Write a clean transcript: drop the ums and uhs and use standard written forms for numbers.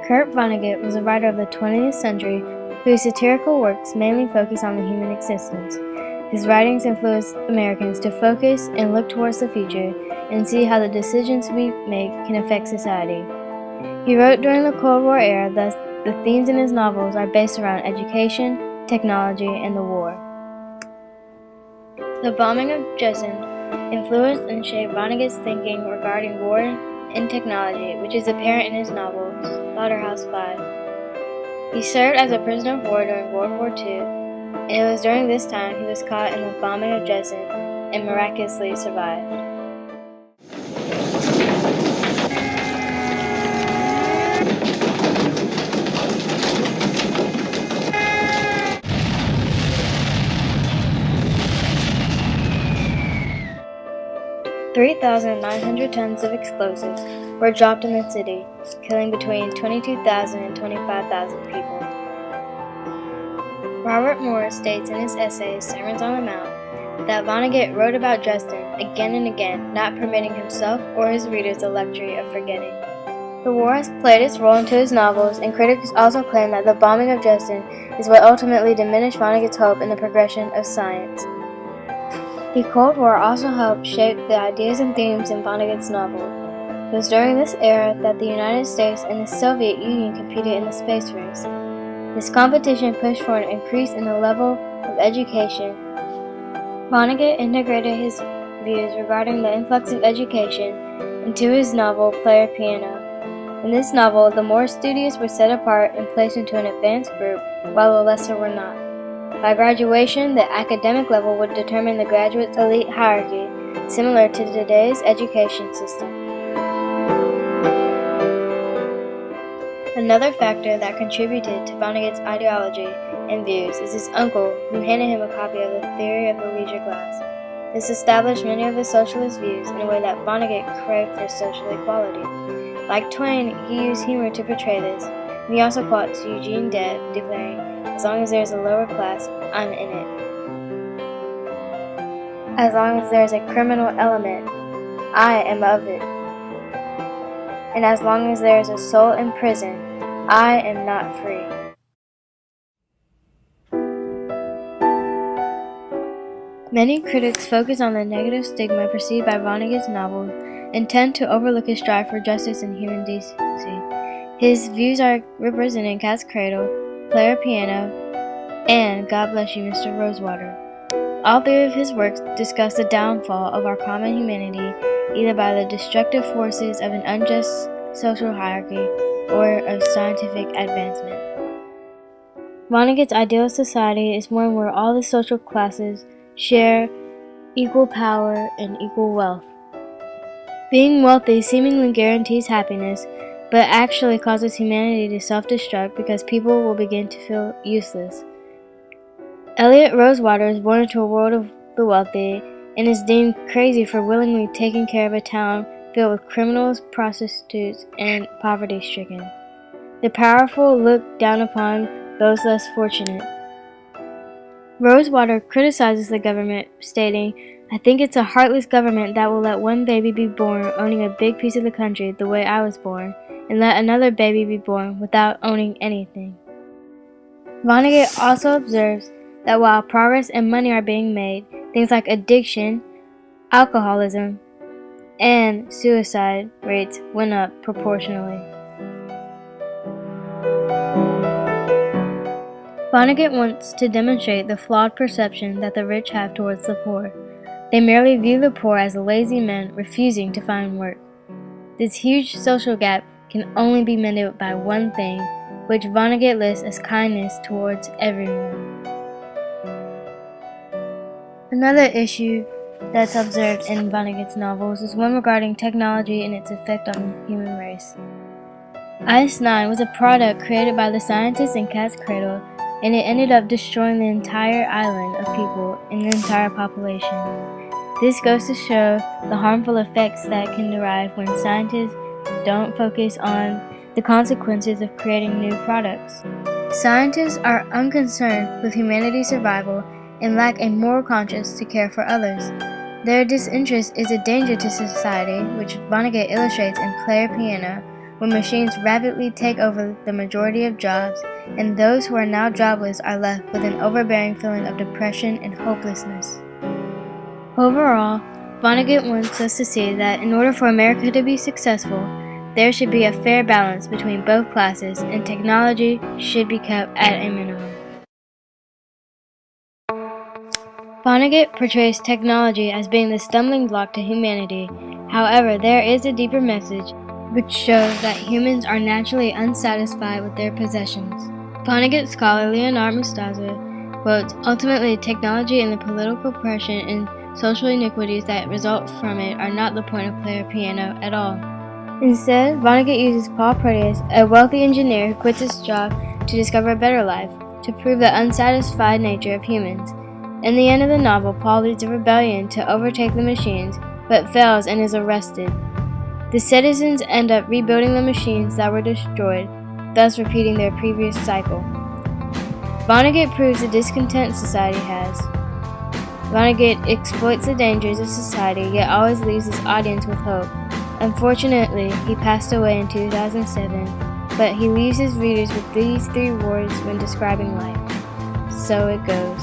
Kurt Vonnegut was a writer of the 20th century whose satirical works mainly focus on the human existence. His writings influenced Americans to focus and look towards the future and see how the decisions we make can affect society. He wrote during the Cold War era, thus the themes in his novels are based around education, technology, and the war. The bombing of Dresden influenced and shaped Vonnegut's thinking regarding war and technology, which is apparent in his novel, Slaughterhouse-Five. He served as a prisoner of war during World War II, and it was during this time he was caught in the bombing of Dresden and miraculously survived. 3,900 tons of explosives were dropped in the city, killing between 22,000 and 25,000 people. Robert Moore states in his essay Sermons on the Mount that Vonnegut wrote about Dresden again and again, not permitting himself or his readers the luxury of forgetting. The war has played its role into his novels, and critics also claim that the bombing of Dresden is what ultimately diminished Vonnegut's hope in the progression of science. The Cold War also helped shape the ideas and themes in Vonnegut's novel. It was during this era that the United States and the Soviet Union competed in the space race. This competition pushed for an increase in the level of education. Vonnegut integrated his views regarding the influx of education into his novel Player Piano. In this novel, the more studious were set apart and placed into an advanced group, while the lesser were not. By graduation, the academic level would determine the graduate's elite hierarchy, similar to today's education system. Another factor that contributed to Vonnegut's ideology and views is his uncle, who handed him a copy of the Theory of the Leisure Class. This established many of the socialist views in a way that Vonnegut craved for social equality. Like Twain, he used humor to portray this, and he also quotes Eugene Debs, declaring, "As long as there is a lower class, I'm in it. As long as there is a criminal element, I am of it. And as long as there is a soul in prison, I am not free." Many critics focus on the negative stigma perceived by Vonnegut's novels and tend to overlook his strive for justice and human decency. His views are represented in Cat's Cradle, Player Piano, and God Bless You, Mr. Rosewater. All three of his works discuss the downfall of our common humanity, either by the destructive forces of an unjust social hierarchy or of scientific advancement. Vonnegut's ideal society is one where all the social classes share equal power and equal wealth. Being wealthy seemingly guarantees happiness, but actually causes humanity to self-destruct because people will begin to feel useless. Elliot Rosewater is born into a world of the wealthy and is deemed crazy for willingly taking care of a town filled with criminals, prostitutes, and poverty-stricken. The powerful look down upon those less fortunate. Rosewater criticizes the government, stating, "I think it's a heartless government that will let one baby be born owning a big piece of the country the way I was born, and let another baby be born without owning anything." Vonnegut also observes that while progress and money are being made, things like addiction, alcoholism, and suicide rates went up proportionally. Vonnegut wants to demonstrate the flawed perception that the rich have towards the poor. They merely view the poor as lazy men refusing to find work. This huge social gap can only be mended by one thing, which Vonnegut lists as kindness towards everyone. Another issue that's observed in Vonnegut's novels is one regarding technology and its effect on the human race. Ice-9 was a product created by the scientists in Cat's Cradle, and it ended up destroying the entire island of people and the entire population. This goes to show the harmful effects that can derive when scientists don't focus on the consequences of creating new products. Scientists are unconcerned with humanity's survival and lack a moral conscience to care for others. Their disinterest is a danger to society, which Vonnegut illustrates in Player Piano, where machines rapidly take over the majority of jobs, and those who are now jobless are left with an overbearing feeling of depression and hopelessness. Overall, Vonnegut wants us to see that in order for America to be successful, there should be a fair balance between both classes, and technology should be kept at a minimum. Vonnegut portrays technology as being the stumbling block to humanity. However, there is a deeper message which shows that humans are naturally unsatisfied with their possessions. Vonnegut scholar Leonard Mustafa quotes, "Ultimately, technology and the political oppression and social inequities that result from it are not the point of player piano at all." Instead, Vonnegut uses Paul Proteus, a wealthy engineer who quits his job to discover a better life, to prove the unsatisfied nature of humans. In the end of the novel, Paul leads a rebellion to overtake the machines, but fails and is arrested. The citizens end up rebuilding the machines that were destroyed, thus repeating their previous cycle. Vonnegut proves the discontent society has. Vonnegut exploits the dangers of society, yet always leaves his audience with hope. Unfortunately, he passed away in 2007, but he leaves his readers with these 3 words when describing life: "So it goes."